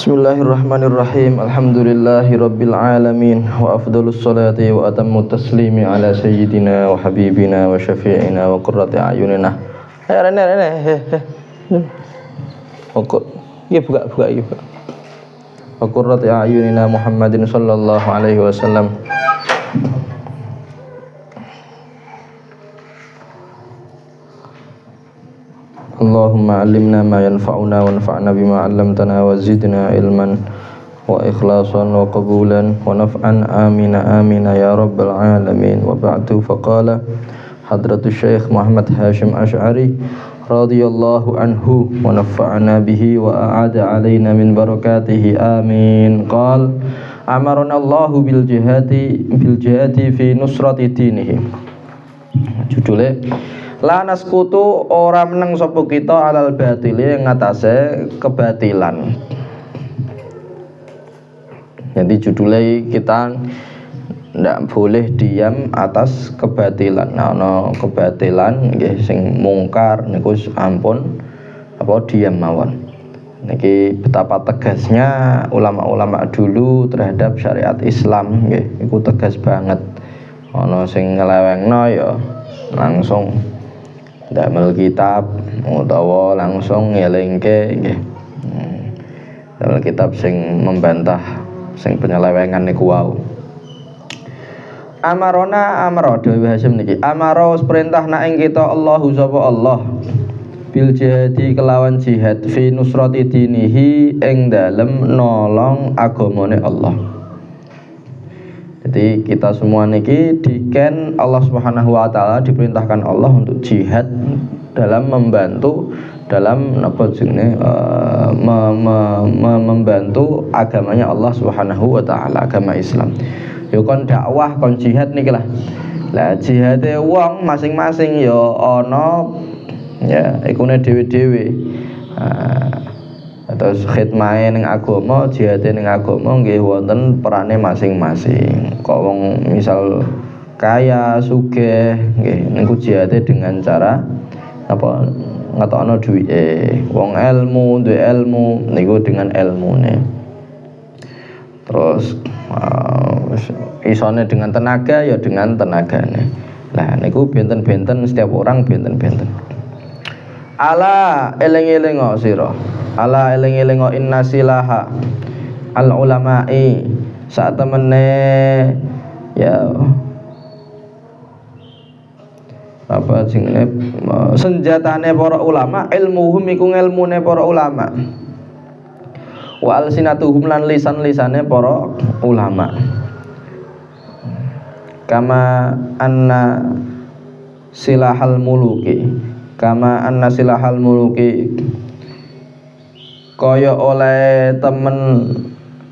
Bismillahirrahmanirrahim. Alhamdulillahirabbil alamin wa afdhalus salati wa atammut taslimi ala sayyidina wa habibina wa syafi'ina wa qurrati a'yunina. Rene. Buka iki. Wa qurrati a'yunina Muhammadin sallallahu alaihi wasallam. Allahumma allimna ma yanfa'una wanfa'na bima 'allamtana wa zidna ilman wa ikhlasan wa qabulan wa naf'an amina ya rabbal alamin. Wa ba'du, faqala hadratus syekh Muhammad Hashim Asy'ari radhiyallahu anhu wa nafa'ana bihi wa a'ada alaina min barakatihi amin. Qala amarana Allahu bil jihati fi nusrati dinihi. Judule la naskutu ora meneng sapa kita alal batili ngatasé kebatilan. Jadi judulnya kita ndak boleh diam atas kebatilan. Nah, ana kebatilan nggih sing mungkar niku ampun apa diam mawon. Niki betapa tegasnya ulama-ulama dulu terhadap syariat Islam nggih, iku tegas banget. Ana sing ngelewengno ya langsung damel kitab utawa langsung ngelingke nggih. Damel kitab sing membantah sing penyelewengan niku wau. Amaro Dewi Hasyim niki. Amaro perintah nak ing kita Allahu sapa Allah bil jihadi kelawan jihad fi nusrati dinihi ing dalem nolong agamane Allah. Jadi kita semua niki diken Allah Subhanahu wa taala, diperintahkan Allah untuk jihad dalam membantu dalam napa jenenge membantu agamanya Allah Subhanahu wa taala, agama Islam. Yo kon dakwah kon jihad niki lah. Lah jihade wong masing-masing ya ana ya ikune dhewe-dhewe. Terus khidmahe ning agama, jihate ning agama nggih wonten perane masing-masing. Kok wong misal kaya, sugih nggih niku jihate dengan cara apa ngetokno duwike. Wong duwe ilmu niku dengan ilmune. Terus isone dengan tenaga ya dengan tenagane. Lah niku benten-benten, setiap orang benten-benten. Ala eling-eling sira. Ala eling-eling inna silaha al ulama'i, saat temene ya apa jenenge senjatane para ulama, ilmuhum iku ilmune para ulama, wa alsinatuhum lan lisan-lisane para ulama. Kama anna silahal muluki kaya oleh temen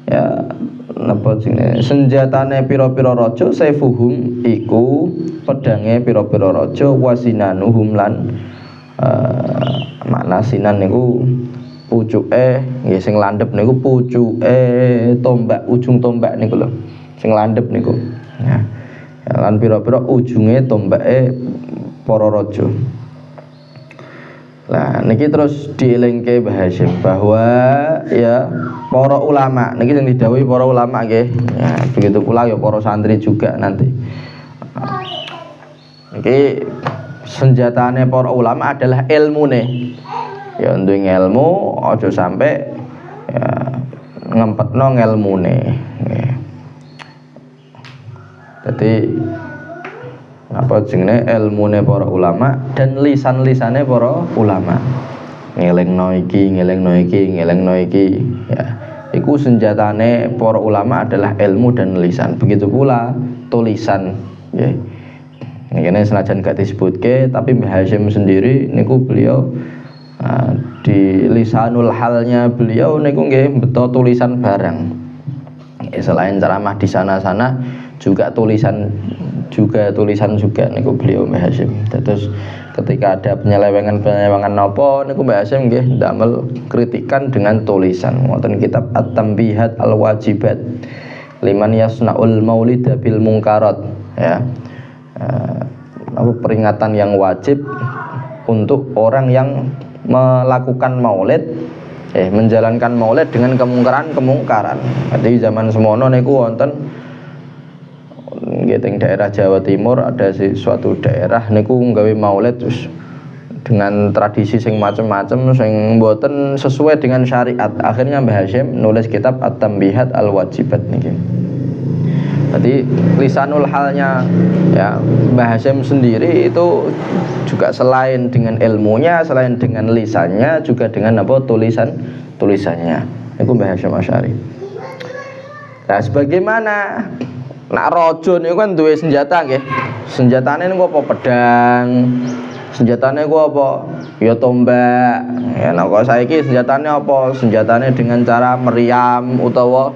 ya napa jenenge senjatane pira-pira raja, saifuhum iku pedange pira-pira raja, wasinanuhum lan makna sinan niku pucuke nggih, sing landhep niku pucuke tombak, ujung tombak niku lho sing landhep niku ya, lan pira-pira ujunge tombake para raja. Nah, niki terus dielingke Mbah Hasyim bahwa ya para ulama niki sing didhawuhi para ulama nggih. Ya, begitu pula ya para santri juga nanti. Niki senjatane para ulama adalah ilmune. Ya duwe ilmu aja sampai ya ngempetno ngelmune nggih. Jadi apa jenenge ilmune para ulama dan lisan-lisane para ulama. Ngelingno iki ya. Iku senjatane para ulama adalah ilmu dan lisan. Begitu pula tulisan nggih. Ngene senajan gak disebutke tapi Mbah Hasyim sendiri niku beliau di lisanul halnya beliau niku nggih beto tulisan barang. Selain ceramah di sana-sana juga tulisan juga niku beliau Mbah Hasyim. Terus ketika ada penyelewengan napa niku Mbah Hasyim nggih ndamel kritikan dengan tulisan. Wonten kitab At-Tambihat Al-Wajibat liman yasnaul maulid bil munkarat ya. Peringatan yang wajib untuk orang yang melakukan maulid menjalankan maulid dengan kemungkaran. Jadi zaman semono niku wonten nggih teng daerah Jawa Timur ada suatu daerah niku nggawe maulid terus dengan tradisi sing macem-macem sing mboten sesuai dengan syariat. Akhirnya Mbah Hasyim nulis kitab At-Tambihat Al-Wajibat niki. Jadi lisanul halnya ya Mbah Hasyim sendiri itu juga selain dengan ilmunya, selain dengan lisannya, juga dengan apa tulisannya. Itu Mbah Hasyim Asy'ari. Nah, sebagaimana nak raja niku kan duwe senjata nggih. Senjatane niku apa pedang. Senjatane ku apa? Ya tombak. Ya nek kok saiki senjatane apa? Senjatane dengan cara meriam utawa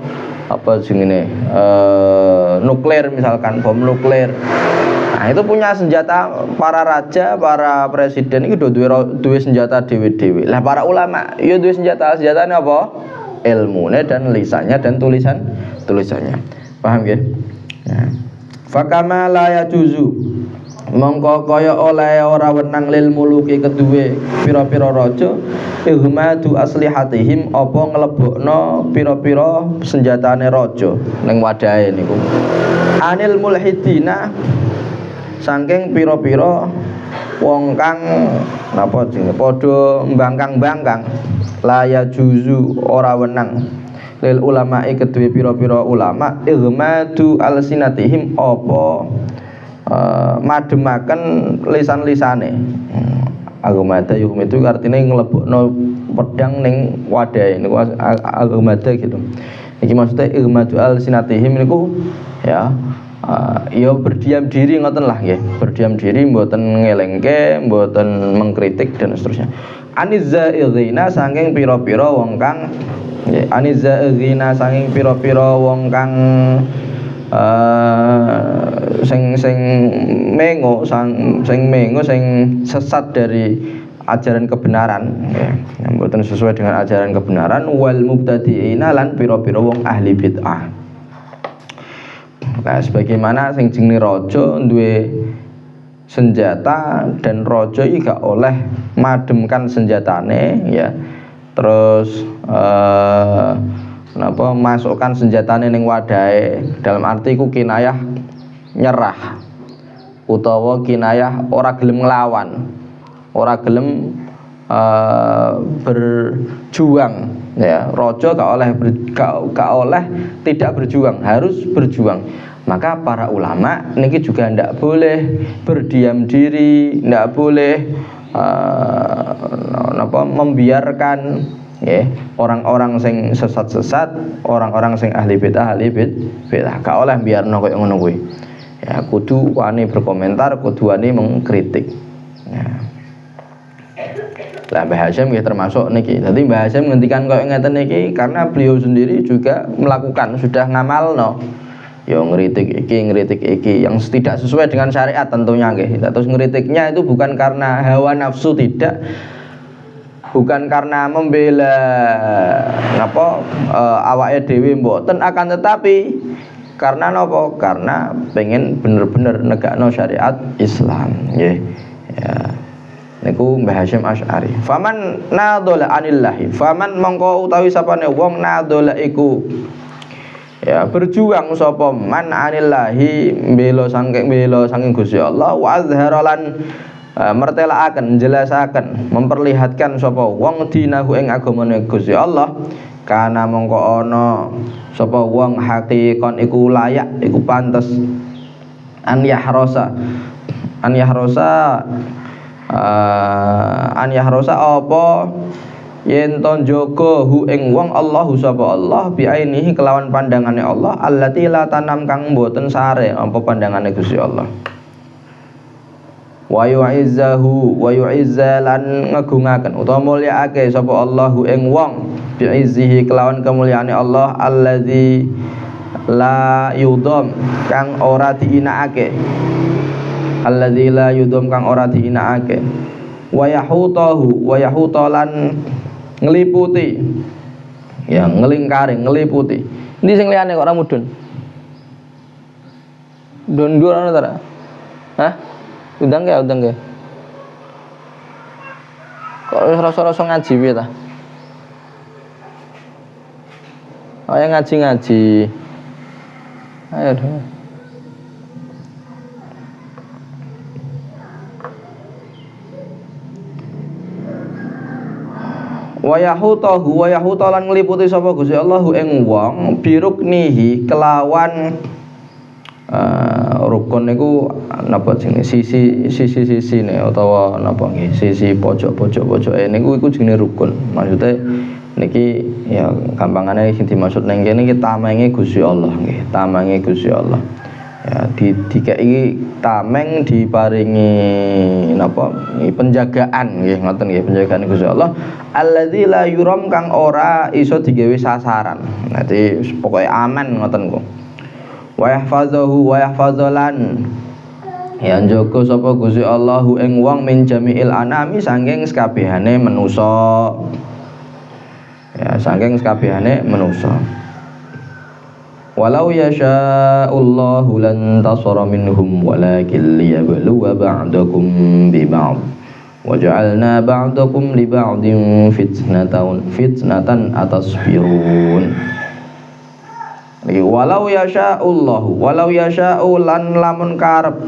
apa jenenge? Nuklir misalkan, bom nuklir. Nah, itu punya senjata para raja, para presiden itu duwe senjata dewe-dewe. Lah para ulama ya duwe senjatane apa? Ilmune dan lisannya dan tulisannya. Paham nggih? Ya. Fakama la yajuzu mongko kaya oleh ora wenang lil muluki keduwe pira-pira raja ihmadu aslihatihim apa nglebokno pira-pira senjatane raja ning wadahe niku anil mulhidina saking pira-pira wong kang napa jenenge padha mbangkang-mbangkang laya juzu ora wenang lil ulamae keduwe pira-pira ulama ihmadu alsinatihim apa mademaken lisan-lisane. Agumada yukum itu artinya nglebokno pedang ning wadahe niku agumada gitu. Iki maksudnya igmadu alsinatihim niku ya ya berdiam diri ngoten lah nggih. Berdiam diri mboten ngelengke, mboten mengkritik dan seterusnya. Anizza'ighina saking pira-pira wong kang nggih anizza'ighina saking pira-pira wong kang sing mengo sing sesat dari ajaran kebenaran ya mboten sesuai dengan ajaran kebenaran wal mubtadi'ina lan pira-pira wong ahli bid'ah. Nah, sebagaimana sing jenenge raja duwe senjata dan raja iki gak oleh mademkan senjatane ya. Terus masukkan senjatane ning wadahe dalam arti ku kinayah nyerah utawa kinayah ora gelem nglawan, ora gelem berjuang ya. Raja gak oleh tidak berjuang, harus berjuang. Maka para ulama niki juga ndak boleh berdiam diri, ndak boleh membiarkan ya, orang-orang sing sesat-sesat, orang-orang sing ahli bid'ah gak oleh biarno koyo ngono kuwi. Ya, kudu wani berkomentar, kudu wani mengkritik. Ya. Lah Mbah Hasyim nggih termasuk niki. Dadi Mbah Hasyim ngendikan koyo ngeten niki karena beliau sendiri juga melakukan, sudah ngamalno. Ya ngritik iki yang tidak sesuai dengan syariat tentunya nggih. Terus ngritiknya itu bukan karena hawa nafsu, tidak. Bukan karena membela awake dhewe mboten, akan tetapi karena napa? Karena pengen bener-bener negakno syariat Islam nggih. Ya. Niku Mbah Hasyim Asy'ari. Faman nadhala anillahi, faman mongko utawi sapane wong nadhala iku ya berjuang sapa man anillahi bela saking Gusti Allah wa azhara lan mertelaaken, jelasaken, memperlihatkan sapa wong dinahu ing agamane Gusti Allah, kana mongko ana sapa wong hakikon iku layak, iku pantes an yahrosa apa yen to njaga hu ing wong Allahu sapa Allah bi ainihi kelawan pandangane Allah allati la tanam kang mboten sare apa pandangane Gusti Allah. Wa yu'izzahu wa yu'izzalan ngagungaken utawa mulyaake sapa Allahu ing wong bi izzihi kelawan kemuliaane Allah allazi la yudham kang ora diinakake, allazi la yudham kang ora diinakake, wa yahutalan ngliputi ya ngelingkari ngliputi. Endi sing liyane kok ora mudhun? Ndur ana ta? Hah? Udang ke? Kok rasa-rasa ngaji piye ta? Ayo ngaji-ngaji. Ayo dong. Wa yahuta lan ngliputi sapa Gusti Allahu ing wong biruknihi kelawan rukun niku napa jenenge sisi ne utawa napa nggih sisi pojok-pojoke niku iku jenenge rukun. Maksude niki ya gampangane sing dimaksud nang kene iki tamenge Gusti Allah nggih, tamenge Gusti Allah. Ya dikeki tameng diparingi napa penjagaan nggih ngoten nggih penjagaan Gusti Allah alladzi la yuram kang ora iso digawe sasaran. Dadi pokoke aman ngoten ku. Wa yahfazulan ya njogo sapa Gusti Allahu ing wong min jami'il anami saking sekabehane manusa. Ya saking sekabehane manusa. Walau yasha'ullahu lan tasara minhum walakin liyabluwa ba'dakum bi ba'd wa ja'alna ba'dakum li ba'din fitnatan atasbirun. Walau yasha'ullahu lan lamun karep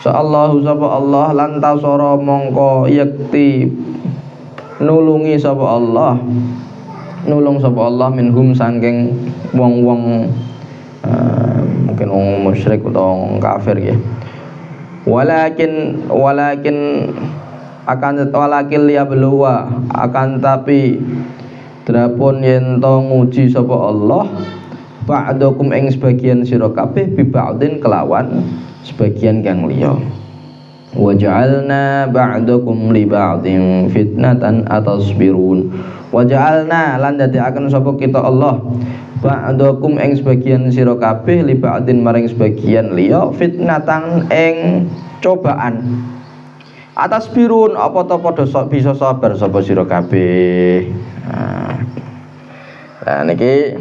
Sa'allahu sapa Allah lan tasara mongko yakti nulungi sapa Allah nulung sapa Allah minhum saking wong-wong mungkin wong musyrik utawa wong kafir ya. Walakin liyabluwa akan tapi drapun yen to nguji sapa Allah ba'dakum ing sebagian sira kabeh bi ba'din kelawan sebagian kang liya. Wa ja'alna ba'dakum li ba'din fitnatan atasbirun. Wa ja'alna lan dadiaken sapa kita Allah ba'dakum ing sebagian sira kabeh li ba'din maring sebagian liya fitnatan ing cobaan. Atasbirun apa to padha bisa sabar sapa sira kabeh. Nah niki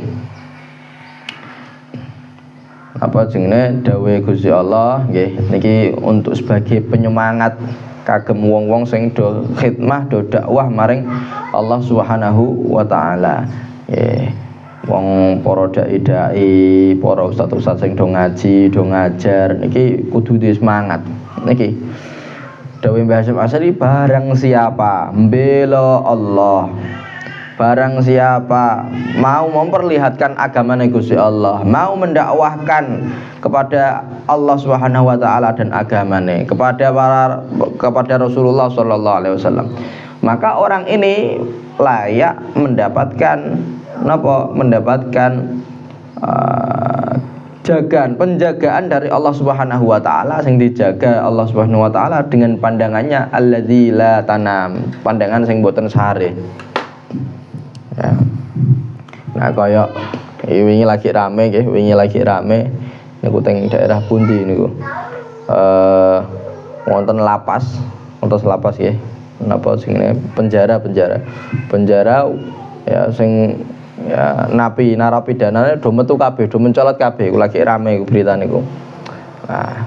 apa jenenge dawuhe Gusti Allah nggih niki untuk sebagai penyemangat kagem wong-wong sing do khidmah do dakwah maring Allah Subhanahu wa taala. Nggih. Wong para dai, para ustaz-ustaz sing do ngaji, do ngajar niki kudu duwe semangat. Niki dawuhe Mbah Hasyim Asy'ari barang siapa mbela Allah, barang siapa mau memperlihatkan agama Gusti Allah, mau mendakwahkan kepada Allah Subhanahu wa taala dan agamane kepada Rasulullah sallallahu alaihi wasallam, maka orang ini layak mendapatkan penjagaan dari Allah Subhanahu wa taala sing dijaga Allah Subhanahu wa taala dengan pandangannya alladzi la tanam, pandangan sing boten sare. Ya. Nah kaya wingi lagi rame niku teng daerah pundi niku. Wonten lapas nggih. Napa sing penjara ya sing ya narapidana do metu kabeh, do mencolot kabeh, lagi rame berita niku. Nah,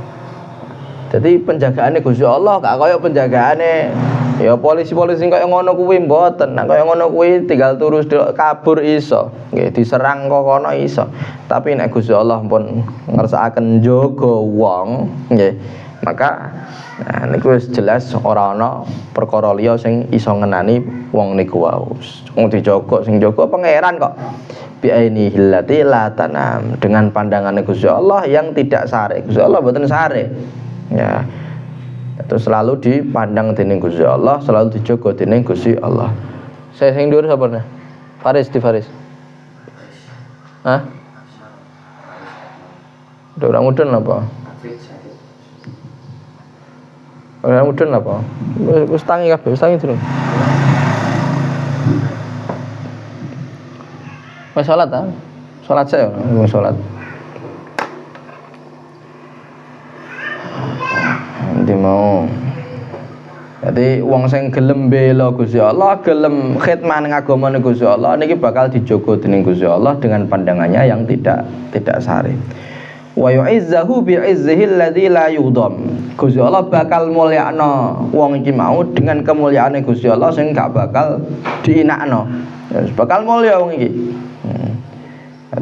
jadi penjagaane Gusti Allah gak kaya penjagaane ya polisi-polisi kaya ngono kuwi mboten. Nek kaya ngono kuwi tinggal terus kabur iso. Nggih, diserang kok kono iso. Tapi nek Gusti Allah pun ngersakaken njaga wong, nggih, maka nah niku wis jelas ora ana perkara liya sing iso ngenani wong niku wau. Wong dijaga sing jaga pangeran kok. Bi aini hillati la tanam, dengan pandangan Gusti Allah yang tidak sare. Gusti Allah mboten sare. Ya. Terus selalu dipandang dening Gusti Allah, selalu dijaga dening Gusti Allah. Saya sing dhuwur sapa? Faris. Hah? Udah orang mudun apa? Orang mudun apa? Wis tangi kabeh, wis tangi durung. Wis salat ta? Salat saya, wis salat. Nanti mau. Jadi wong sing gelem bela Gusti Allah, gelem khidmah ning agamane Gusti Allah niki bakal dijogo dening Gusti Allah dengan pandangannya yang tidak sare. Wa yu'izzahu bi'izzihi alladzi la yudham. Gusti Allah bakal mulyakno wong iki mau dengan kemuliaane Gusti Allah sing gak bakal diinakno. Ya bakal mulya wong iki.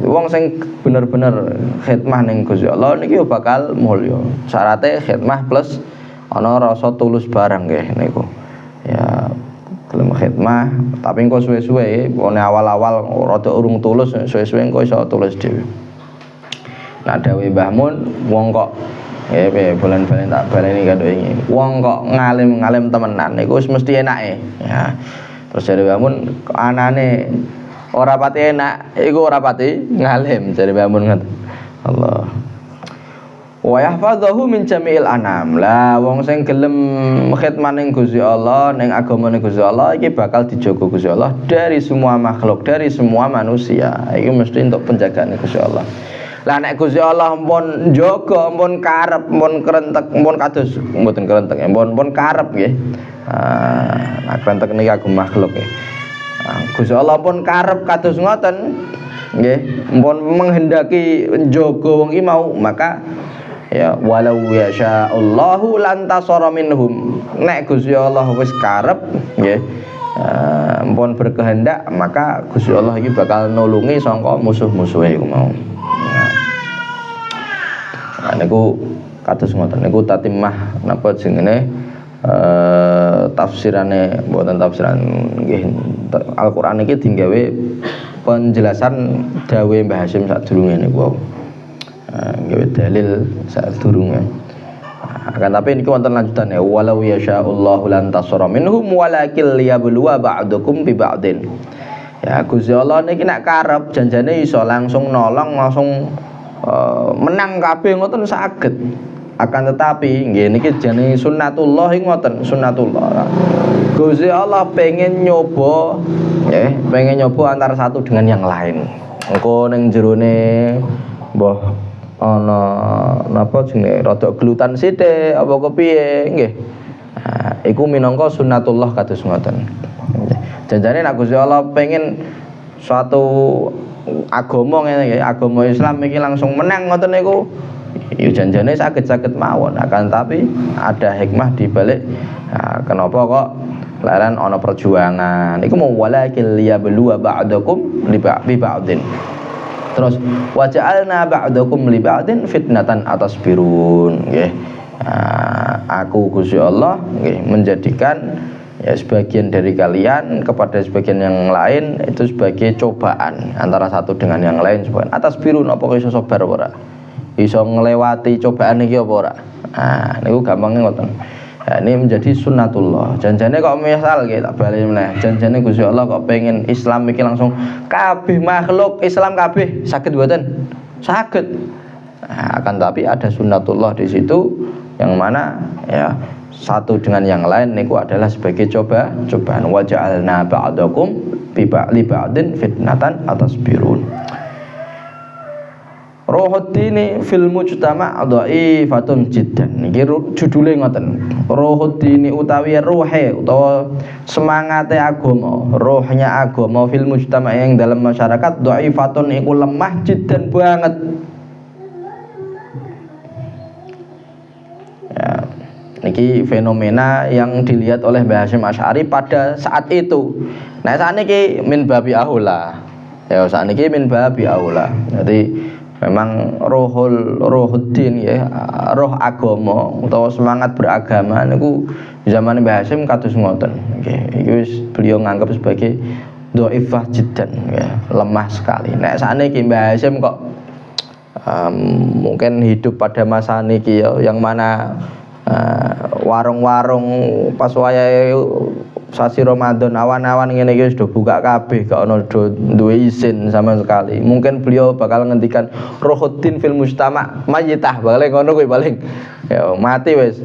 Wong sing bener-bener khidmah ning Gusti Allah niki yo bakal mulya. Syaratnya khidmah plus ana rasa tulus barang nggih niku. Ya gelem khidmah tapi engko suwe-suwe nek awal-awal rada urung tulus suwe-suwe engko iso tulus dhewe. Nah dawuh Mbah Mun wong kok bulan-bulan tak baleni kado ini. Wong kok ngalim-ngalim temenan niku wis mesti enake. Ya. Terus jare Mbah Mun anane ora pati enak, iku ora pati ngalim jare Mbah Mun ngoten. Allah. Wa yahfazahu min jami'il anam. Lah wong sing gelem khidmah ning Gusti Allah, ning agamane Gusti Allah iki bakal dijaga Gusti Allah dari semua makhluk, dari semua manusia. Iki mesti untuk penjagaan Gusti Allah. Lah nek Gusti Allah pun njaga, pun karep, pun krentek, pun kados mboten krentek, pun karep nggih. Nah krentek niki agem makhluk nggih. Gusti Allah pun karep kados ngoten nggih, pun menghendaki njaga wong iki mau, maka ya walau yasha'allahu lantasara minhum. Nek Gusti Allah wis karep nggih, pun berkehendak, maka Gusti Allah iki bakal nulungi sangka musuh-musuhe iku mau. Nah niku kados ngoten niku tatimah napa jenenge tafsirane mboten tafsiran nggih Al-Qur'an iki digawe penjelasan dawuh Mbah Hasyim sadurunge niku. Gawe dalil sadurunge. Akan tapi niku wonten lanjutane walau yasha'allahu lantasara minhum walakin liyabluwa ba'dukum bi ba'din. Ya Gusti Allah niki nek karep janjane iso langsung nolong langsung menang kabeh ngoten saged. Akan tetapi nggih niki jenenge sunnatullah ngoten, sunnatullah. Gusti Allah pengen nyoba nggih, pengen nyoba antara satu dengan yang lain. Engko ning jerone mbah ana napa jenenge rada gelutan sithik apa kepiye nggih. Nah, iku minangka sunnatullah kados ngoten. Janjane nek Gusti Allah pengen suatu agama ngene ya, agama Islam iki langsung menang ngoten niku ya janjane saged-saged mawon. Akan tapi ada hikmah di balik kenapa kok leren ana perjuangan iku mau walakin liyabluwa ba'dakum li ba'din. Terus waja'alna ba'dakum li ba'din fitnatan atasbirun nggih. Aku Gusti Allah nggih menjadikan ya sebagian dari kalian kepada sebagian yang lain itu sebagai cobaan antara satu dengan yang lain cobaan. Atas biru apa iso sabar ora? Iso nglewati cobaan iki apa ora? Nah, niku gampangnya ngoten. Nah, ini menjadi sunnatullah. Janjane kok misal nggih tak bali meneh. Janjane Gusti Allah kok pengen Islam iki langsung kabeh makhluk Islam kabeh saged mboten? Saged. Nah, akan tapi ada sunnatullah di situ yang mana ya satu dengan yang lain niku adalah sebagai cobaan waja'alna ba'dakum li ba'din fitnatan atasbirun. Ruhuddini fil mujtama' dhaifatun jiddan. Niki judule ngoten. Ruhuddini utawi ruhe utawa semangate agama, rohnya agama fil mujtama' yang dalam masyarakat dhaifatun iku lemah jiddan banget. Ya. Niki fenomena yang dilihat oleh Mbah Hasyim Asy'ari pada saat itu. Nah saat ini min babi aula. Ya saat ini min babi aula. Jadi memang ruhuddin ya, roh agama utawa semangat beragama niku zaman Mbah Hasyim kados ngoten. Nggih, iki beliau nganggap sebagai dhaifah jiddan ya, lemah sekali. Nek sakniki Mbah Hasyim kok mungkin hidup pada masa niki ya, yang mana warung-warung pas wayahe sasi Ramadan awan-awan ngene iki sudah buka kabeh gak ono duwe izin sama sekali. Mungkin beliau bakal ngendikan ruhuddin fil mujtama' mayitah bakal ngono kuwi paling ya mati wis.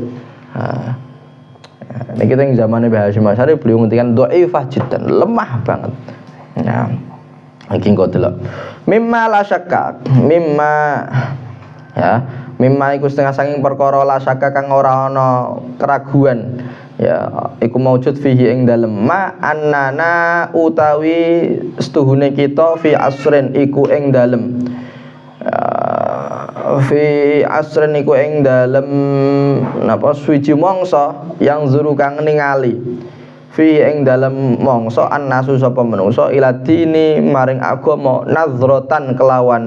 Niki teng zamane Mbah Hasyim Asy'ari beliau ngendikan dhaifah jiddan, lemah banget. Ya. Iki engko delok. Mimma la syakka, mimma ya mimma iku setengah saking perkara la syakka kang ora ana keraguan ya iku maujud fihi ing dalem ma annana utawi setuhune kita fi asrin iku ing dalem fi asrin iku ing dalem napa suwiji mangsa yang zuru kang ningali fi ing dalem mangsa annasu sapa manungsa ila dini maring agama nazrotan kelawan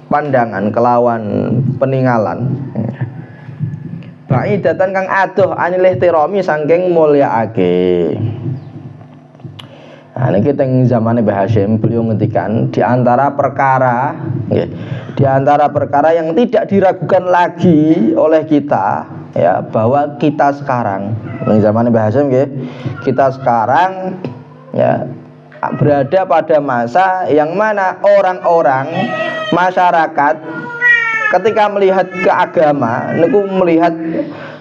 pandangan kelawan peninggalan baidatan kang adoh anil ihtirami saking mulyaake. Nah, niki teng zamane Mbah Hasyim beliau ngendikan di antara perkara nggih, di antara perkara yang tidak diragukan lagi oleh kita ya bahwa kita sekarang teng zamane Mbah Hasyim nggih, kita sekarang ya berada pada masa yang mana orang-orang masyarakat ketika melihat ke agama niku melihat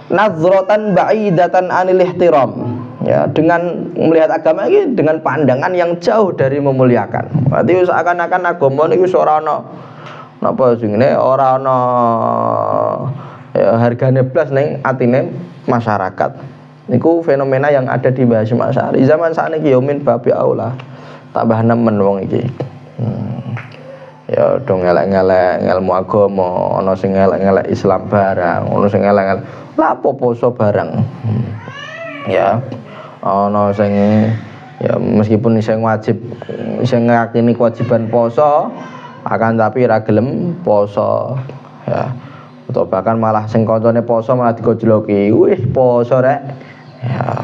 nazrotan ba'idatan anil ihtiram. Ya, dengan melihat agama ini dengan pandangan yang jauh dari memuliakan. Berarti seakan-akan agama niku ora ana napa jenenge ora ana ya, hargane blas ning atine masyarakat. Niku fenomena yang ada di Mbah Hasyim Asy'ari. Zaman sakniki ya min babi aula. Tambah nemen wong iki. Ya dong elek-elek ilmu agama, ana sing elek-elek Islam barang, ana sing elek-elek lapo poso barang. Ya ana sing ya meskipun sing wajib sing ngakini kewajiban poso akan tapi ora gelem poso ya atau bahkan malah sing kancane poso malah digojloki wih poso rek ya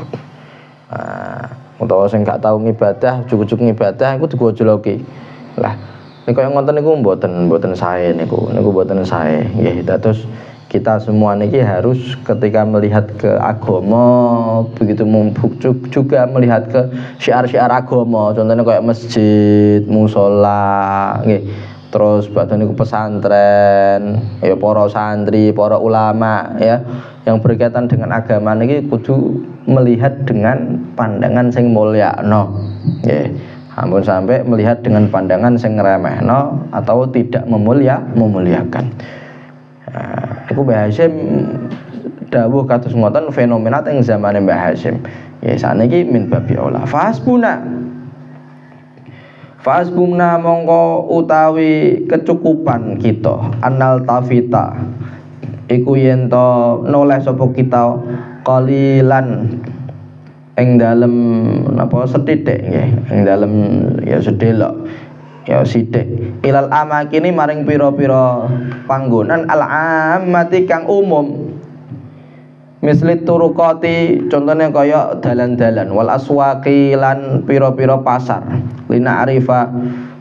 utawa sing gak tau ngibadah cukup ngibadah iku digojloki lah niku yang ngoten niku mboten sae niku mboten sae nggih dados kita semua niki harus ketika melihat ke agama begitu juga melihat ke syiar-syiar agama contohnya kayak masjid, musola nggih terus badhe niku pesantren ya para santri, para ulama ya yang berkaitan dengan agama niki kudu melihat dengan pandangan sing mulyakno nggih ampun sampai melihat dengan pandangan sing ngremehno atau tidak memuliakan. Iku Mbah Hasyim dawuh kados ngoten fenomena teng zamane Mbah Hasyim. Ya saniki min babi aula. Fasbuna mongko utawi kecukupan kita anal tafita. Iku yen to noleh sapa kita qalilan ing dalem napa sethithik nggih, ing dalem ya sedelok. Ya sithik ilal amakini maring pira-pira panggonan al ammati kang umum misli turuqati contohnya kaya dalan-dalan wal aswaqi lan pira-pira pasar lina arifa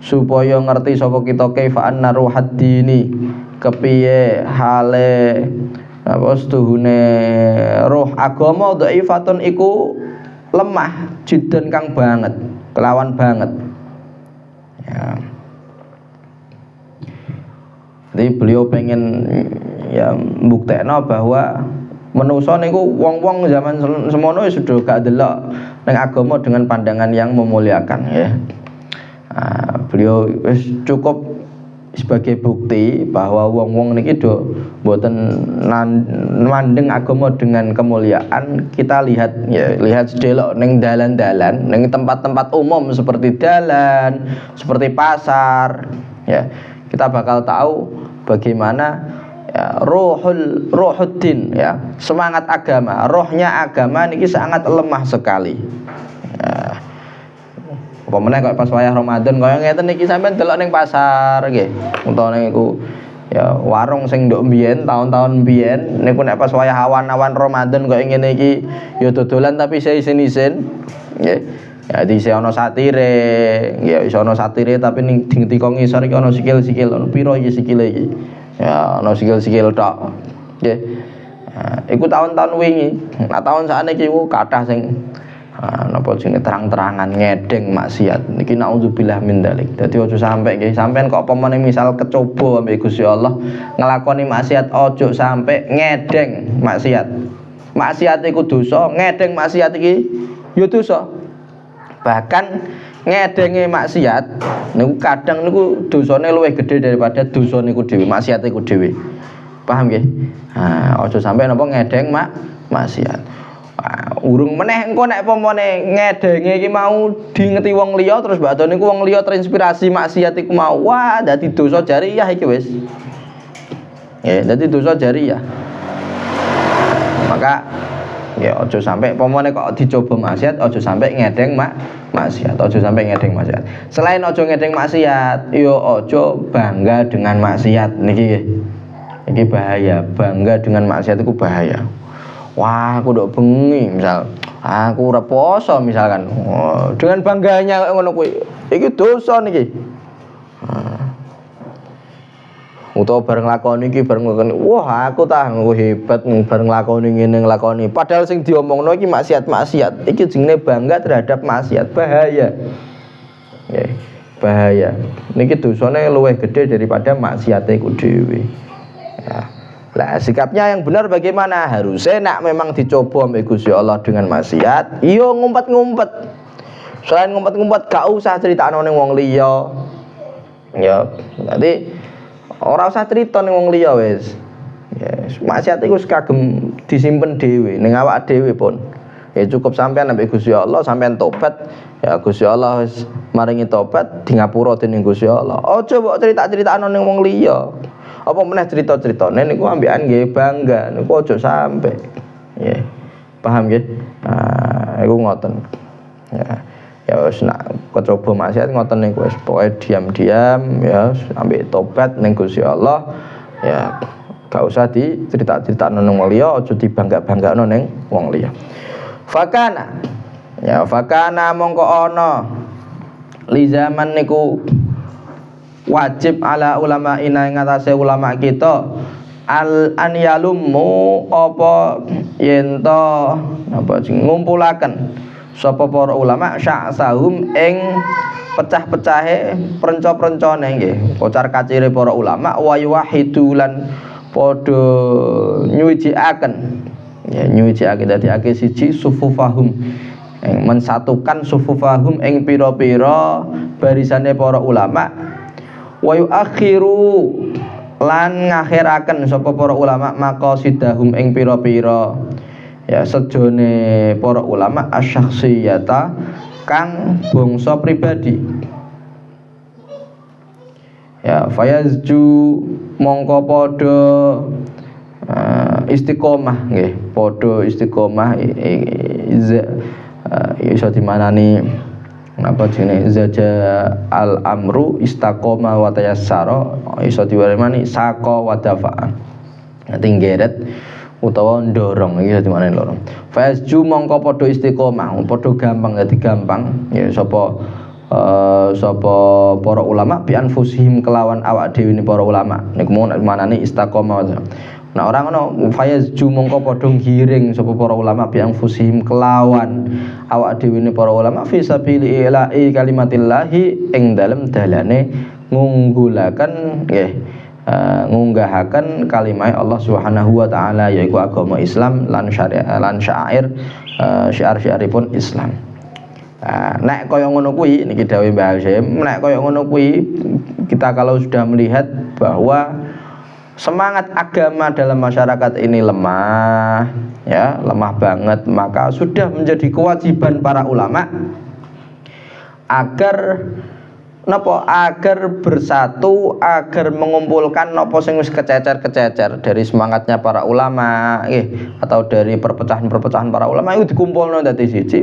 supaya ngerti sapa kita kaifa anna ruhad dini kepiye hale apa setuhune roh agama dhaifatun iku lemah jiddan kang banget kelawan banget ya. Jadi beliau pengen ya mbuktekno bahwa menungso niku wong-wong zaman semono sudah gak delok ning agama dengan pandangan yang memuliakan ya. Beliau wis cukup sebagai bukti bahwa wong-wong niki do mboten mandeng agama dengan kemuliaan. Kita lihat ya, lihat sedelok ning dalan-dalan, ning tempat-tempat umum seperti dalan, seperti pasar ya. Kita bakal tahu bagaimana ya, ruhuddin ya, semangat agama, rohnya agama niki sangat lemah sekali. Ya. Apa meneh kok pas wayah Ramadan kaya ngeten iki sampean delok ning pasar nggih. Utawa niku ya warung sing nduk mbiyen tahun-tahun mbiyen niku nek pas wayah awan-awan Ramadan kaya ngene iki ya dodolan tapi isin-isin nggih. Ya di ana satire, ya iso ana satire tapi ning ngetika ngisor iki ana sikil-sikil, ana pira iki sikile iki. Ya ana sikil-sikil tok. Nggih. Iku tahun-tahun wingi. Nah tahun sakniki ku kathah sing napa jenenge terang-terangan ngedeng maksiat niki naudzubillah min dzalik. Dadi aja sampe nggih sampean kok pemene misal kecoba ambek Gusti Allah nglakoni maksiat aja sampe ngedeng maksiat. Maksiat iku dosa, ngedeng maksiat iki ya dosa. Bahkan ngedenge maksiat niku kadang niku dosane luwih gedhe daripada dosa niku dhewe, maksiat iku dhewe. Paham nggih? Aja sampe napa ngedeng maksiat. Urung meneh engko nek pomone ngedenge iki mau diingeti wong liya terus badhe niku wong liya terinspirasi maksiat iku mau wah dadi dosa jariyah iki wis. Nggih, dadi dosa jariyah. Maka Ya aja sampai pomone kok dicoba maksiat, aja sampai ngedeng maksiat, aja sampai ngedeng maksiat. Selain aja ngedeng maksiat, yo aja bangga dengan maksiat niki nggih. Iki bahaya, bangga dengan maksiat itu bahaya. Wah, aku ndok bengi misal, aku ora poso misalkan. Oh, dengan bangganya ngono kuwi. Iki dosa niki. Utawa bareng lakoni iki bareng lakoni, wah aku aku hebat bareng lakoni ngene nglakoni. Padahal sing diomongno iki maksiat-maksiat. Iki jenenge bangga terhadap maksiat, bahaya. Nggih, bahaya. Niki dosane luwih gede daripada maksiate iku dhewe. Ya. Lah sikapnya yang benar bagaimana? Harusnya nak memang dicoba mbek Gusti Allah dengan maksiat, iya ngumpet-ngumpet. Selain ngumpet-ngumpet gak usah critakno ning wong liya. Ya, nanti ora usah crita ning wong liya wis. Yes, maksiat iku kagem disimpen dhewe ning awak dhewe pun. Ya cukup sampean ambek Gusti Allah, sampean tobat, ya Gusti Allah wis maringi tobat di ngapura dening Gusti Allah. Aja mbok crita-critakno ning wong liya. Apa meneh cerita-critane niku ambekan nggih bangga, niku aja sampe. Nggih. Paham nggih? Nah, iku ngoten. Ya wis nak kecoba maksiat ngoten niku wis pokoke diam-diam ya ambek tobat ning Gusti Allah. Ya gak usah dicerita-critakno ning wong liya, aja dibangga-banggakno ning wong liya. Fakana. Ya fakana mongko ana li zaman niku wajib ala ulama ina ing atase ulama kita an yalummu apa yen to napa ngumpulaken sapa para ulama sya'sahum ing pecah-pecahe prenca-prencane nggih kocar kacire para ulama wa yuwahidu lan padha nyuciaken ya nyuciake dadi akeh siji sufufahum mensatukan sufufahum ing pira-pira barisane para ulama wa yuakhiru lan ngakhiraken sapa para ulama maqasidahum ing pira-pira ya sejone para ulama asyakhsiyata kang bangsa pribadi ya fayazju mongko padha istiqomah nggih padha istiqomah iso dimanani napa jenenge zaja al amru istaqoma wa tayassara iso diwarani saqa wa dafa nanti ngeret utawa ndorong iki dadi manane loro fasju mongko padha istiqomah padha gampang dadi gampang ya sapa para ulama bi anfusihim kelawan awak dhewe ni para ulama niku manane istiqomah. Nah orang ngono fayazju mongko padha ngiring sapa para ulama bi anfusihim kelawan awak dhewe ne para ulama fi sabili ilahi kalimatillahi ing dalem dalane ngunggulaken nggih ngunggahaken kalimah Allah Subhanahu wa taala yaiku agama Islam lan syariat lan syair syiar-syiaripun Islam. Nek kaya ngono kuwi niki dawuh Mbah Hasyim, nek kaya ngono kuwi kita kalau sudah melihat bahwa semangat agama dalam masyarakat ini lemah, ya lemah banget, maka sudah menjadi kewajiban para ulama agar napa agar bersatu, agar mengumpulkan napa sing wis kececer-kececer dari semangatnya para ulama, atau dari perpecahan-perpecahan para ulama itu dikumpulno dadi siji.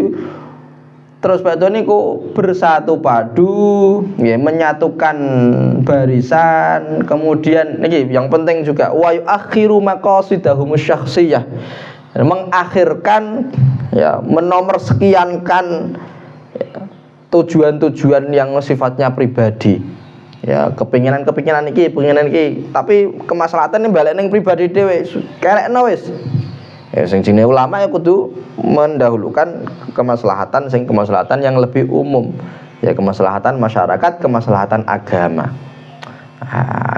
Terus Pak niku bersatu padu, ya, menyatukan barisan, kemudian niki yang penting juga wa yuakhiru maqasidahum syakhsiyah, mengakhirkan ya menomor sekiankan ya, tujuan-tujuan yang sifatnya pribadi. Ya, kepinginan iki, tapi kemaslahatan ini balik ning pribadi dhewe, kerekno wis. Ya, sing jenenge ulama ya kudu mendahulukan kemaslahatan yang lebih umum, ya kemaslahatan masyarakat, kemaslahatan agama.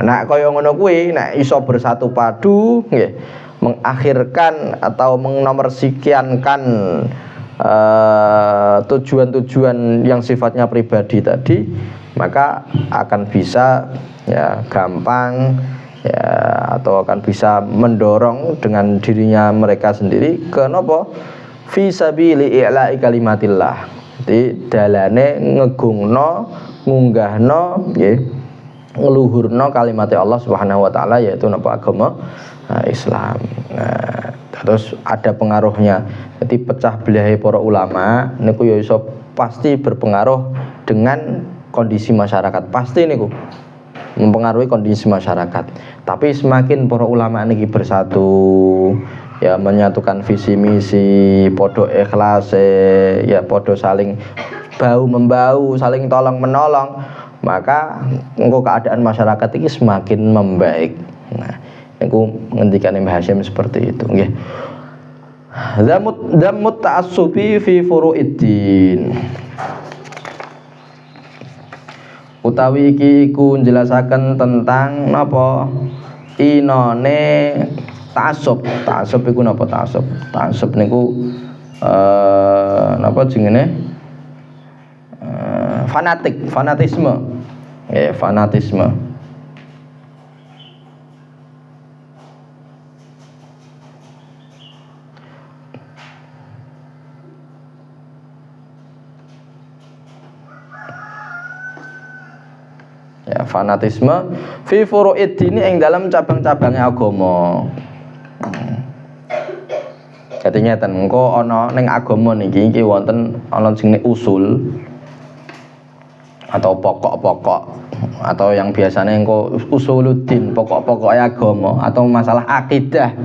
Nah kaya ngono kuwi nek iso bersatu padu nggih mengakhirkan atau menomorsisiankan tujuan-tujuan yang sifatnya pribadi tadi, maka akan bisa ya gampang ya atau akan bisa mendorong dengan dirinya mereka sendiri ke napa fi sabili i'la'i kalimatillah. Jadi dalane ngegungno, ngunggahno nggih, ngluhurno kalimat Allah Subhanahu wa taala yaitu napa agama Islam. Nah, Terus ada pengaruhnya. Jadi pecah belah para ulama niku ya iso pasti berpengaruh dengan kondisi masyarakat. Pasti niku mempengaruhi kondisi masyarakat. Tapi semakin para ulama niki bersatu, ya menyatukan visi misi, podo ikhlas, ya podo saling bau membau, saling tolong menolong, maka engko keadaan masyarakat ini semakin membaik. Nah, aku ngendikan Mbah Hasyim seperti itu nggih. Dhammut ta'assubi fi furu'iddin. Utawi iki iku njelasaken tentang napa inone ta'assub. Ta'assub iku napa ta'assub? Ta'assub niku napa jenenge? Fanatisme. Fanatisme. Ya, fanatisme fi furu'iddin ing dalam cabang-cabangnya agama. Dadi ngeten, engko ana ning agama niki iki wonten ana jenenge usul atau pokok-pokok atau yang biasanya engko usuluddin, pokok-pokok agama atau masalah akidah.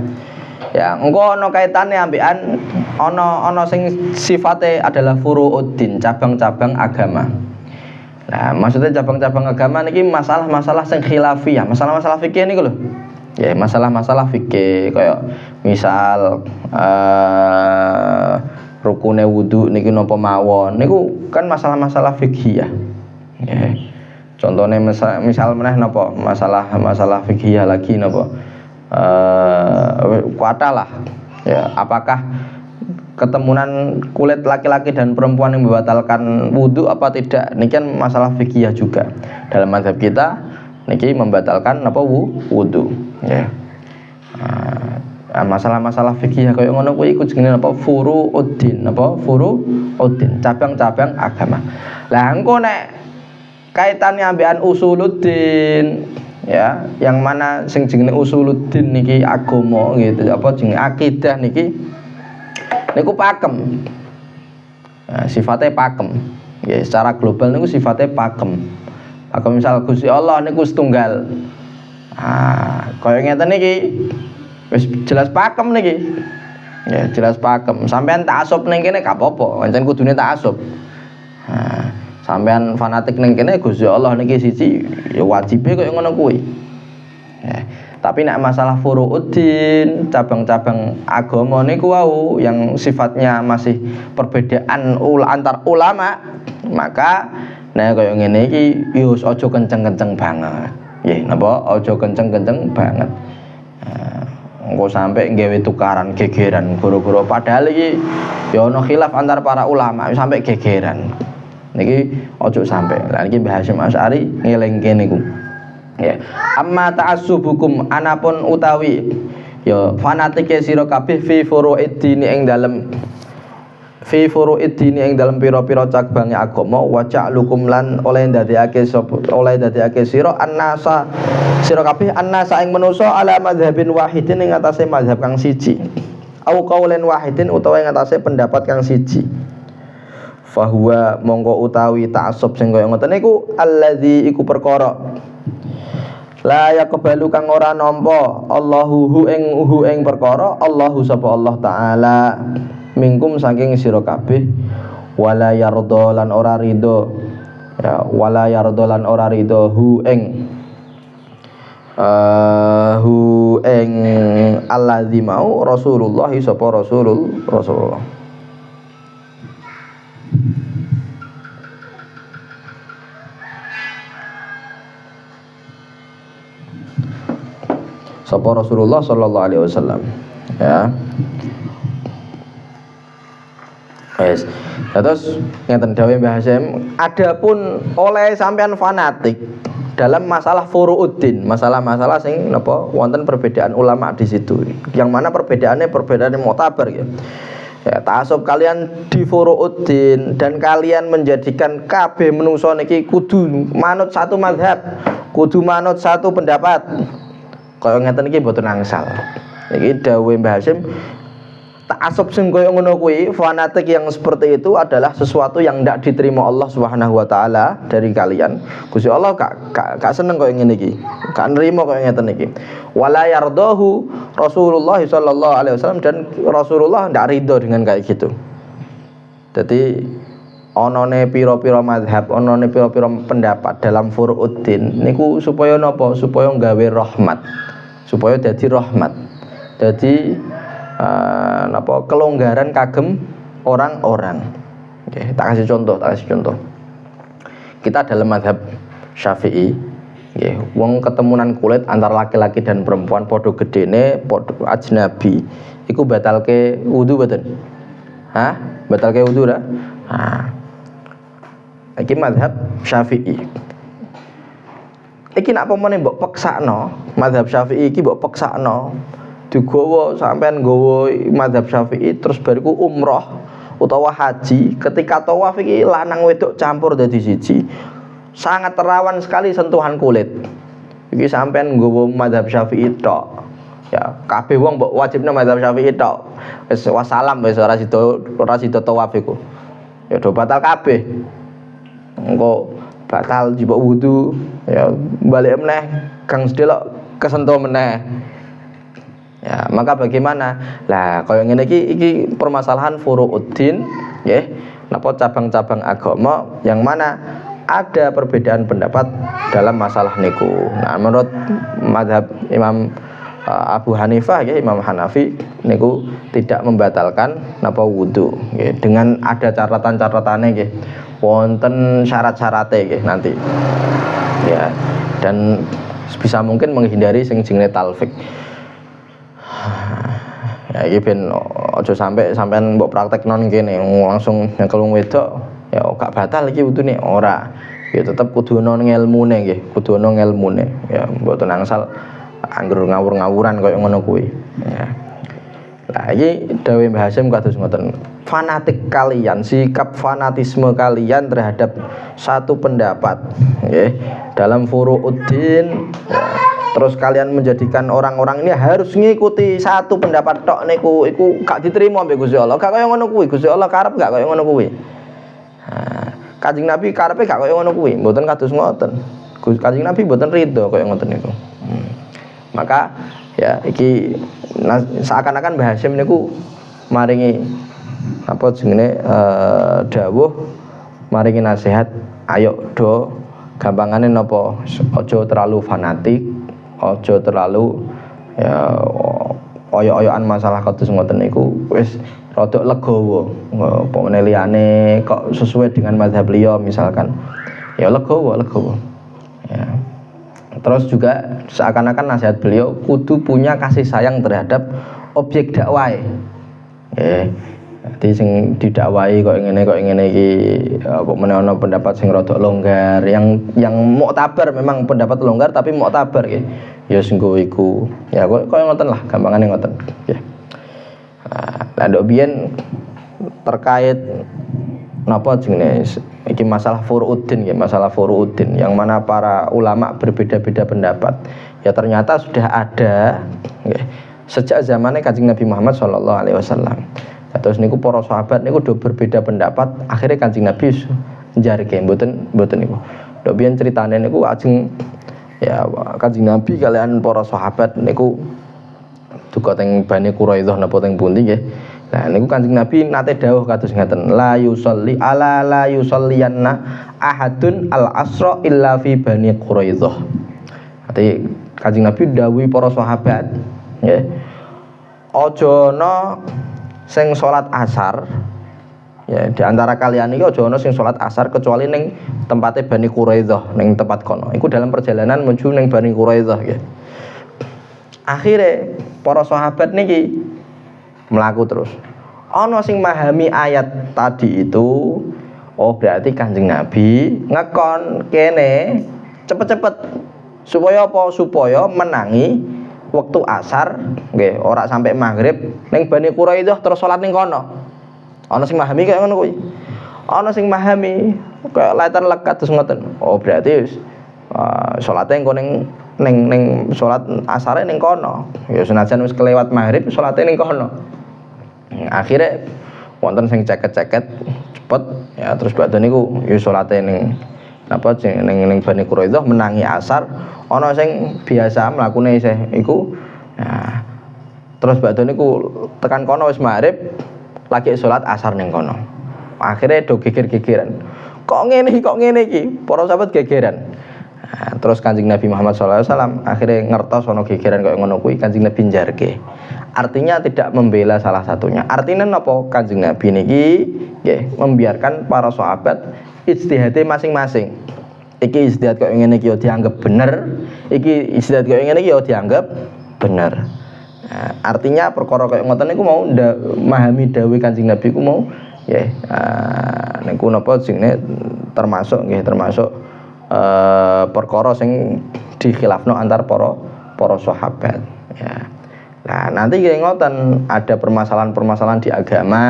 Ya, engko ana kaitane ambekan ana sing sifate adalah furu'uddin, cabang-cabang agama. Nah, maksudnya cabang-cabang agama niki masalah-masalah sing khilafiyah, masalah-masalah fikih niku lho. Ya, masalah-masalah fikih kayak misal rukune wudu niki napa mawon. Niku kan masalah-masalah fikih ya. Ya. Contohnya misal meneh napa masalah fikih lagi napa kuatalah. Ya, apakah ketemuan kulit laki-laki dan perempuan yang membatalkan wudhu apa tidak? Ini kan masalah fikih juga. Dalam mazhab kita niki membatalkan apa wudhu. Ya. Masalah-masalah fikih kayak ngono kuwi iku jenenge apa furu'uddin, cabang-cabang agama. Lah engko nek kaitannya ambekan usuluddin, ya, yang mana sing jenenge usuluddin niki agama gitu, apa jenenge akidah niki niku pakem. Nah, sifatnya pakem. Ya, secara global niku sifatnya pakem. Pakem misal Gusti Allah niku setunggal. Kaya ngeten niki wis jelas pakem niki. Ya, jelas pakem. Sampean ta'assub ning kene gak apa-apa, pancen kudune ta'assub. Sampean fanatik ning kene Gusti Allah niki siji, ya wajibe kaya ngono kuwi. Ya. Tapi nek masalah furu'uddin, cabang-cabang agama niku wau yang sifatnya masih perbedaan antar ulama, maka nek kaya ngene iki yo aja kenceng-kenceng banget. Nggih, napa? Aja kenceng-kenceng banget. Engko sampai nggawe tukaran gegeran goro-goro padahal iki ya ana khilaf antar para ulama sampai gegeran. Niki aja sampai. Lah niki Mbah Hasyim Asy'ari ngelingke niku. Ya, amma ta'assubukum anapun utawi ya fanatike sira kabeh fi furu'iddin ing dalem pira-pira cabang agama wa ja'lukum lan oleh ndadekake sira annasa sira kabeh annasa ing manusa ala madzhabin wahidin ing atase mazhab kang siji au qaulen wahidin utawa ing atase pendapat kang siji. Fahuwa mongko utawi ta'assub sing kaya ngoten niku allazi iku perkara la yaqbalu kang ora nampa Allahu ing perkara Allahu sapa Allah taala mingkum saking sira kabeh wala yarda lan ora ridho ya wala yarda lan ora ridho hu ing allazi mau Rasulullah sapa Rasulullah. Sapa Rasulullah sallallahu alaihi wasallam. Ya. Wes. Terus ngeten dawuh Mbah Hasyim, adapun oleh sampean fanatik dalam masalah furu'uddin, masalah-masalah sing napa wonten perbedaan ulama di situ. Yang mana perbedaannya muktabar ya. Ya, ta'assub kalian di furu'uddin dan kalian menjadikan kabeh menungso niki kudu manut satu mazhab, kudu manut satu pendapat. Kaya ngeten iki mboten angsal. Iki dawuh Mbah Hasyim Ta'assub sing koyo ngono kuwi, fanatik yang seperti itu adalah sesuatu yang tidak diterima Allah Subhanahu wa taala dari kalian. Gusti Allah gak seneng koyo ngene iki. Gak nrimo koyo ngeten iki. Wala yardahu Rasulullah sallallahu alaihi wasallam, dan Rasulullah ndak ridho dengan kayak gitu. Jadi onone pira-pira mazhab, onone pira-pira pendapat dalam furu'uddin niku supaya napa? Supaya nggawe rahmat. Supaya dadi rahmat. Dadi kelonggaran kagem orang-orang. Oke, tak kasih contoh. Kita dalam mazhab Syafi'i, nggih, wong ketemunan kulit antara laki-laki dan perempuan padha gedene, padha ajnabi. Iku batalke wudu mboten? Hah? Batalke wudu ra? Iki mazhab Syafi'i. Iki nak pemene mbok peksakno, mazhab Syafi'i iki mbok peksakno. Digowo sampean nggawa mazhab Syafi'i terus bariku umroh utawa haji, ketika tawaf iki lanang wedok campur dadi siji. Sangat rawan sekali sentuhan kulit. Iki sampean nggawa mazhab Syafi'i tok. Ya, kabeh wong mbok wajibna mazhab Syafi'i tok. Wis wassalam wis ora sida tawaf iku. Ya do batal kabeh. Engko batal jebok wudu, ya balik meneh kang sedelok kesentuh meneh. Ya, maka bagaimana? Lah, kaya ngene iki permasalahan furu'uddin, nggih. Napa cabang-cabang agama yang mana ada perbedaan pendapat dalam masalah niku. Nah, menurut mazhab Imam Abu Hanifah, ya, Imam Hanafi niku tidak membatalkan napa wudu, nggih. Dengan ada catatan-catatane nggih. Wonten syarat-syarate nggih nanti. Ya, dan sebisa mungkin menghindari sing jenenge talfik. Ya iki ben aja sampean mbok praktekno kene langsung nyekel wong wedok ya gak batal iki wudune ora. Ya tetep kudu ana ngelmune nggih, kudu ana ngelmune. Ya mboten angsal anggur ngawur-ngawuran kaya ngono kuwi. Ya. Lah iki dawuh Mbah Hasyim kados ngoten. Fanatik kalian, sikap fanatisme kalian terhadap satu pendapat nggih dalam furu'uddin, ya. Terus kalian menjadikan orang-orang ini harus ngikuti satu pendapat tok niku, iku gak diterima mbek Gusti Allah. Gak kaya ngono kuwi. Gusti Allah karep gak kaya ngono kuwi. Kanjeng Nabi karepe gak kaya ngono kuwi, mboten kados ngoten. Kanjeng Nabi mboten ridho kaya ngoten niku. Maka ya iki seakan-akan Mbah Hasyim niku maringi apa jenenge dawuh, maringi nasihat, ayo do gampangane napa aja terlalu fanatik, aja terlalu ya oyo-oyoan masalah kados ngoten niku wis rada legowo. Apa meneh liyane kok sesuai dengan mazhab liya misalkan. Ya legowo. Ya. Terus juga seakan-akan nasihat beliau kudu punya kasih sayang terhadap objek dakwah. Nggih. Jadi sing didakwahi kok ngene iki apa meneh ana pendapat sing rada longgar, yang muktabar, memang pendapat longgar tapi muktabar nggih. Ya sing iku. Ya kok ngoten lah, gampangane ngoten. Nggih. Lah ndok biyen terkait napa jenenge iki masalah furu'uddin nggih, masalah furu'uddin yang mana para ulama berbeda-beda pendapat. Ya ternyata sudah ada nggih sejak zamannya Kanjeng Nabi Muhammad sallallahu alaihi wasallam. Terus niku para sahabat niku do berbeda pendapat, akhirnya Kanjeng Nabi njarke mboten niku. Ndok biyen critane niku ajeng ya Kanjeng Nabi kalian para sahabat niku duka teng Bani Quraidah napa teng pundi nggih. Nah niku Kanjeng Nabi nate dawuh kados ngaten, la yusalliyanna ahadun al-asra illa fi Bani Quraidah. Arti Kanjeng Nabi dawuhi para sahabat nggih. Aja ana sing salat asar ya di antara kalian iki aja ana sing salat asar kecuali ning tempate Bani Quraidah, ning tempat kono. Iku dalam perjalanan menuju ning Bani Quraidah nggih. Akhire para sahabat niki melaku terus. Ana sing memahami ayat tadi itu, oh berarti Kanjeng Nabi ngekon kene cepet-cepet supaya apa? Supaya menangi waktu asar nggih, ora sampai maghrib ning Bani Quraidah terus salat ning kono. Ana sing memahami kaya ngono kuwi. Ana sing memahami kaya letter lekat terus ngoten. Oh berarti wis salate engko ning salat asare ning kono. Ya senajan wis kelewat maghrib salate ning kono. Akhirnya wonten sing ceket-ceket cepet ya, terus badhe niku ya salate ning napa ning Bani Quraidah menangi asar, ana sing biasa mlakune isih iku. Nah, terus badhe niku tekan kono wis maghrib lagi salat asar ning kono. Akhirnya do geger-gegeran. Kok ngene iki? Para sahabat gegeran. Nah, terus Kanjeng Nabi Muhammad SAW akhirnya ngertos ana gegeran kaya ngono kuwi, Kanjeng Nabi njarke. Artinya tidak membela salah satunya. Artinya napa Kanjeng Nabi niki nggih membiarkan para sahabat ijtihade masing-masing. Iki ijtihad kaya ngene iki ya dianggap bener, iki ijtihad kaya ngene iki ya dianggap bener. Nah, artinya perkara kaya ngoten niku mau memahami dawuh Kanjeng Nabi ku mau nggih. Niku napa jenenge termasuk perkara sing dikhilafno antar para sahabat ya. Nah, nanti kayak ngoten ada permasalahan-permasalahan di agama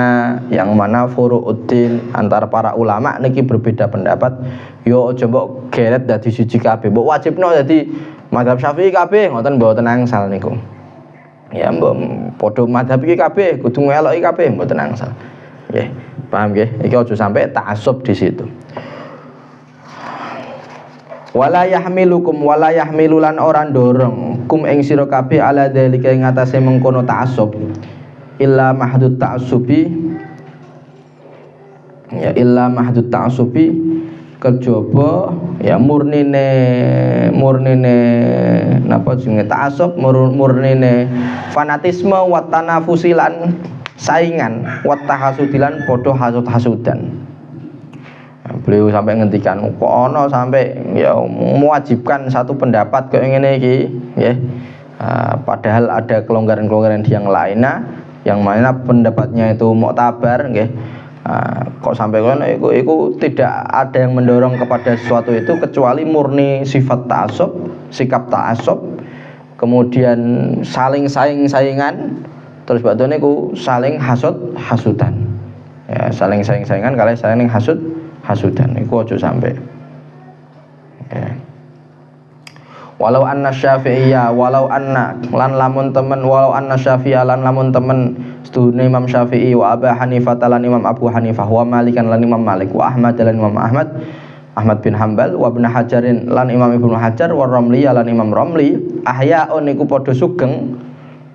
yang mana furu'uddin antara para ulama niki berbeda pendapat. Yo aja mbok geret dadi siji kabeh. Mbok wajibno dadi mazhab Syafi'i kabeh, ngoten mboten angsal niku. Ya mbok padha mazhab iki kabeh, kudu ngeloki kabeh mboten angsal. Nggih, paham nggih? Iki aja sampai ta'assub di situ. Wala yahmilulan orang dorong kum ing sira kabeh ala dzalika ing atase mengkono ta'assub illa mahdud ta'assubi ya illa mahdud ta'assubi kejaba ya murnine napa jenenge ta'assub murnine fanatisme wa tanafusilan saingan wa tahasudilan padha hasud-hasudan. Beliau sampai ngendikan kok ono sampai ya mewajibkan satu pendapat kayak ngene iki ya. Padahal ada kelonggaran-kelonggaran di yang lainnya yang mana pendapatnya itu muktabar nggih. Kok sampai kono iku tidak ada yang mendorong kepada sesuatu itu kecuali murni sifat ta'assub, sikap ta'assub, kemudian saling saingan, terus badhe niku saling hasudan. Ya, saling saingan kali saling hasudan iku aja sampai ya. Walau anna Syafi'iyya walau anna lamun Syafi'iyya lan lamun temen sedune Imam Syafi'i wa Abu Hanifah lan Imam Abu Hanifah wa Malikan lan Imam Malik wa Ahmad lan Imam Ahmad bin Hambal wa Ibnu Hajarin lan Imam Ibnu Hajar wa Ramli lan Imam Ramli ahya'un niku padha sugeng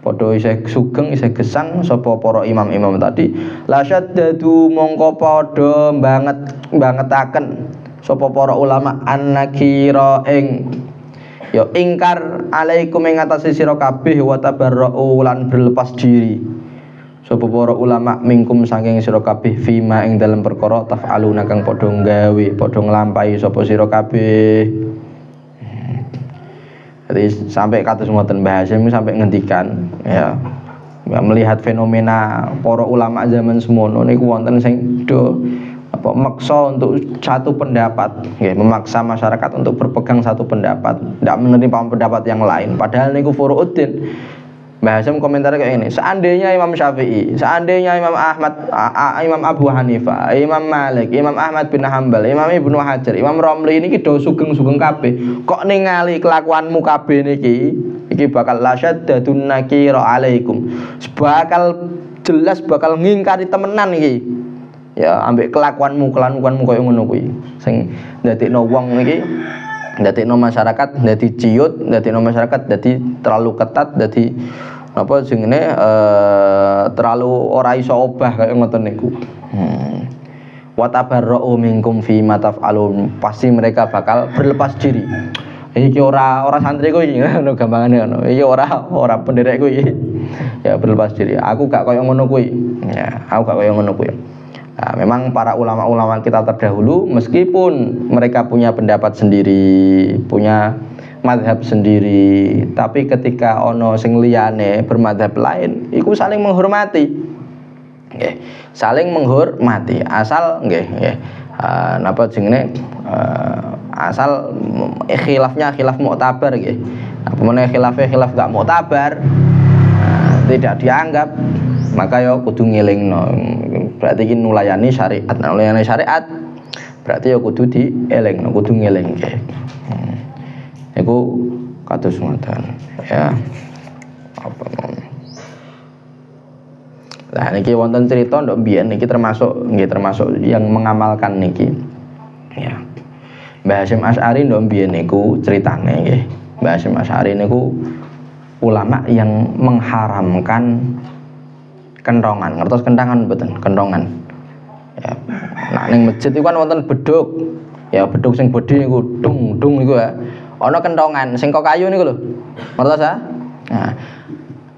isih gesang sapa para imam-imam tadi la syaddadu mongko padha bangetaken sapa para ulama annakira ing ya ingkar alaikum ing atase sira kabeh wa tabarra'u lan berlepas diri sapa para ulama mingkum saking sira kabeh fima ing dalem perkara taf'aluna kang padha nggawe padha nglampahi sapa sira kabeh. Jadi sampai kados ngoten Mbah Hasyim sampai ngendikan ya melihat fenomena para ulama zaman semono niku wonten sing maksa untuk satu pendapat nggih, memaksa masyarakat untuk berpegang satu pendapat, tidak menerima pendapat yang lain padahal niku furu'uddin. Mbah Hasyim komentar kayak ini, seandainya Imam Syafi'i, seandainya Imam Ahmad, Imam Abu Hanifah, Imam Malik, Imam Ahmad bin Hambal, Imam Ibnu Hajar, Imam Romli ini do sugeng-sugeng kabeh, kok ningali kelakuanmu kabeh iki bakal lasyaddatun nakira alaikum, bakal jelas bakal ngingkari temenan iki ya ambek kelakuanmu koyo ngono kuwi sing ndadekno wong iki, ndadekno masyarakat dadi ciut, ndadekno masyarakat dadi terlalu ketat, dadi apa jenenge terlalu ora iso obah kaya ngoten niku. Wa tabarra'u minkum fi ma taf'alun, pasti mereka bakal berlepas diri. Iki ora santriku iki ngono gampangane ngono. Iki ora penderekku iki. Ya berlepas diri. Aku gak kaya ngono kuwi. Ya, aku gak kaya ngono kuwi. Nah, memang para ulama-ulama kita terdahulu meskipun mereka punya pendapat sendiri, punya madhab sendiri, tapi ketika ono sing liyane bermadhab lain, iku saling menghormati, nggih, saling menghormati, asal nggih, napa jenenge, asal khilafnya khilaf muktabar, nggih. Apa meneh khilaf gak muktabar, tidak dianggap, maka yo kudu ngelingno, berarti iki nulayani syariat, nulayani syariat, berarti yo kudu dielingno, kudu ngeling, nggih. Iku kados ngoten ya. Lah niki wonten cerita ndok mbiyen niki termasuk yang mengamalkan niki. Ya. Mbah Hasyim Asy'ari ndok mbiyen niku critane nggih. Mbah Hasyim Asy'ari niku ulama yang mengharamkan kentongan. Ngertos kentongan mboten? Kentongan. Ya. Nah ning masjid iku kan wonten beduk. Ya beduk sing bodhe niku dung niku ya. Ana kentongan sing kok kayu niku lho. Ngertos ha?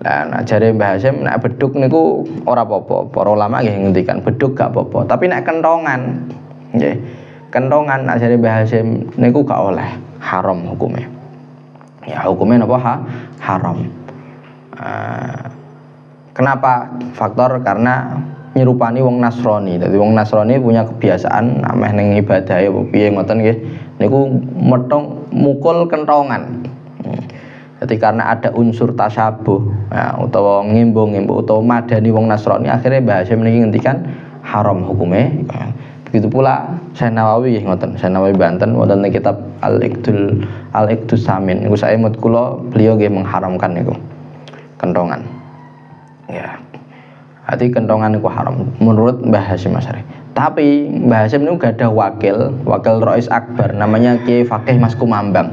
Nah, jare Mbah Hasyim nek beduk niku ora apa-apa. Para ulama nggih ngendikan beduk gak apa-apa, tapi nek kentongan nggih. Kentongan nek jare Mbah Hasyim niku gak oleh, haram hukumnya. Ya hukumnya napa haram. Kenapa? Faktor karena nyerupani wong Nasrani. Dadi wong Nasrani punya kebiasaan ameh ning ibadah ya piye ngoten nggih. Niku metong mukul kentongan. Jadi karena ada unsur tasyabuh ya, utawa ngimbo utawa madani wong Nasrani, akhirnya Mbah Hasyim niki ngendikan haram hukumnya. Begitu pula Syekh Nawawi ngoten, Syekh Nawawi Banten wonten kitab Al-Iqdus Samin. Niku saya mut kula beliau nggih mengharamkan niku kentongan. Ya. Hati kentongan niku haram menurut Mbah Hasyim Asy'ari. Tapi Mbah Hasyim niku gadah wakil Rais Akbar namanya Kiai Fakih Mas Kumambang.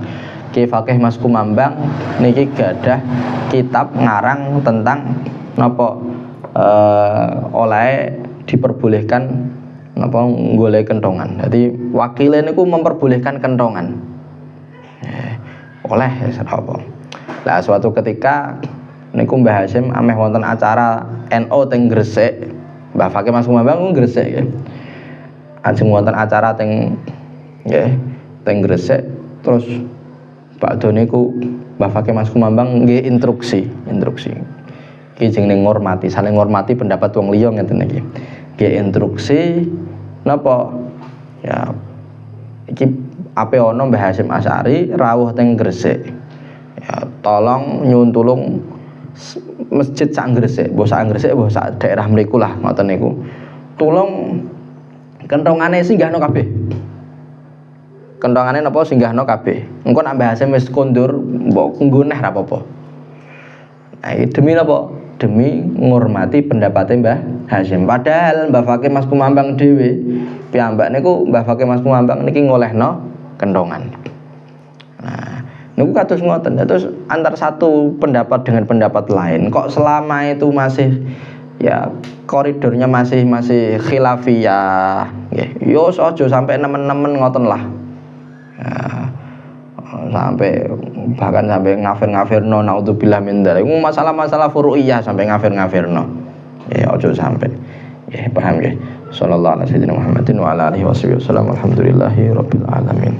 Kiai Fakih Mas Kumambang niki gadah kitab ngarang tentang napa oleh diperbolehkan napa golek kentongan. Jadi wakile niku memperbolehkan kentongan. Oleh apa. Lah suatu ketika niku Mbah Hasyim ameh wonten acara NU teng Gresik. Mbah Fakih Mas Kumambang niku Gresik ya. Ajeng wonten acara teng nggih teng Gresik terus Pak niku Mbah Fakih Mas Kumambang nggih instruksi. Iki jenenge ngormati, saling ngormati pendapat wong liya ngeten iki. Nggih instruksi napa? Ya iki ape ana Mbah Hasyim Asy'ari rawuh teng Gresik. Ya tolong nyuwun tulung masjid sak Gresik, mbok sak Gresik, mbok sak daerah mriku lah ngoten niku. Tulung kentongane singgahno kabeh. Kentongane napa singgahno kabeh. Engko nek Mbah Hasyim wis kondur mbok nggoneh ra apa-apa. Nah, iki demi napa? Demi ngurmati pendapatnya Mbah Hasyim. Padahal Mbah Fakih Mas Kumambang dhewe piyambak niku Mbah Fakih Mas Kumambang niki ngolehno kentongan. Nah, niku kados ngoten. Terus antar satu pendapat dengan pendapat lain kok selama itu masih ya koridornya masih khilafiyah nggih. Yo aja sampai nemen-nemen ngoten lah. Ya, sampai bahkan sampai ngafir-ngafirno naudzubillah min dzalik. Masalah-masalah furu'iyah sampai ngafir-ngafirno. Ya aja sampai. Ya paham nggih. Sallallahu alaihi wasallam Muhammadin wa ala alihi wasallam. Alhamdulillahirabbil alamin.